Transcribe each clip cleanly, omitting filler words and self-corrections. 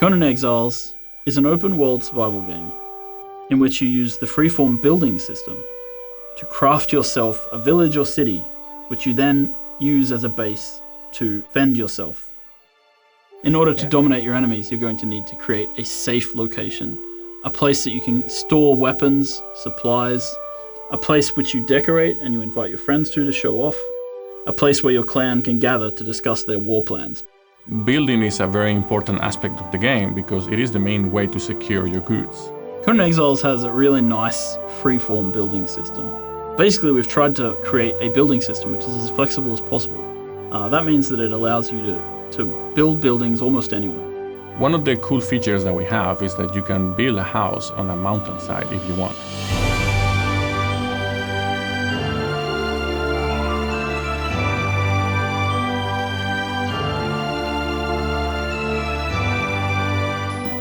Conan Exiles is an open-world survival game in which you use the freeform building system to craft yourself a village or city, which you then use as a base to fend yourself. In order to dominate your enemies, you're going to need to create a safe location, a place that you can store weapons, supplies, a place which you decorate and you invite your friends to show off, a place where your clan can gather to discuss their war plans. Building is a very important aspect of the game because it is the main way to secure your goods. Conan Exiles has a really nice freeform building system. Basically, we've tried to create a building system which is as flexible as possible. That means that it allows you to build buildings almost anywhere. One of the cool features that we have is that you can build a house on a mountainside if you want.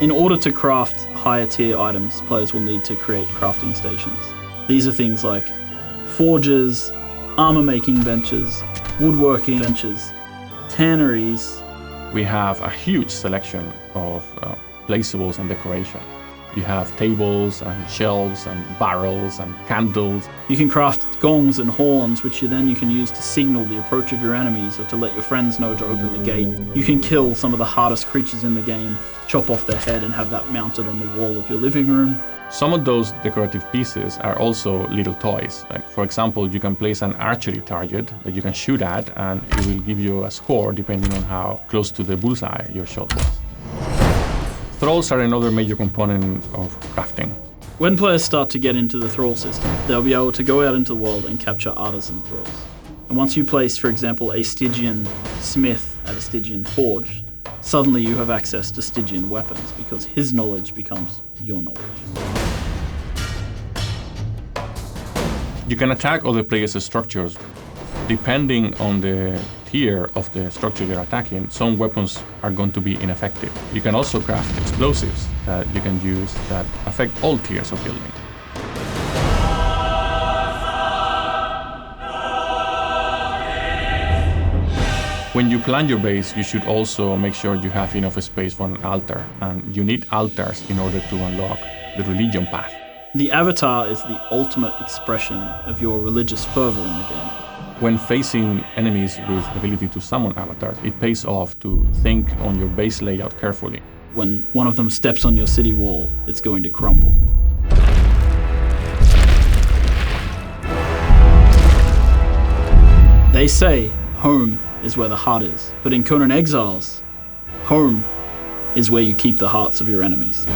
In order to craft higher tier items, players will need to create crafting stations. These are things like forges, armor making benches, woodworking benches, tanneries. We have a huge selection of placeables and decoration. You have tables and shelves and barrels and candles. You can craft gongs and horns, which you can use to signal the approach of your enemies or to let your friends know to open the gate. You can kill some of the hardest creatures in the game, chop off their head and have that mounted on the wall of your living room. Some of those decorative pieces are also little toys. Like, for example, you can place an archery target that you can shoot at and it will give you a score depending on how close to the bullseye your shot was. Thralls are another major component of crafting. When players start to get into the thrall system, they'll be able to go out into the world and capture artisan thralls. And once you place, for example, a Stygian smith at a Stygian forge, suddenly you have access to Stygian weapons because his knowledge becomes your knowledge. You can attack other players' structures. Depending on the tier of the structure you're attacking, some weapons are going to be ineffective. You can also craft explosives that you can use that affect all tiers of building. When you plan your base, you should also make sure you have enough space for an altar, and you need altars in order to unlock the religion path. The avatar is the ultimate expression of your religious fervor in the game. When facing enemies with the ability to summon avatars, it pays off to think on your base layout carefully. When one of them steps on your city wall, it's going to crumble. They say home is where the heart is, but in Conan Exiles, home is where you keep the hearts of your enemies.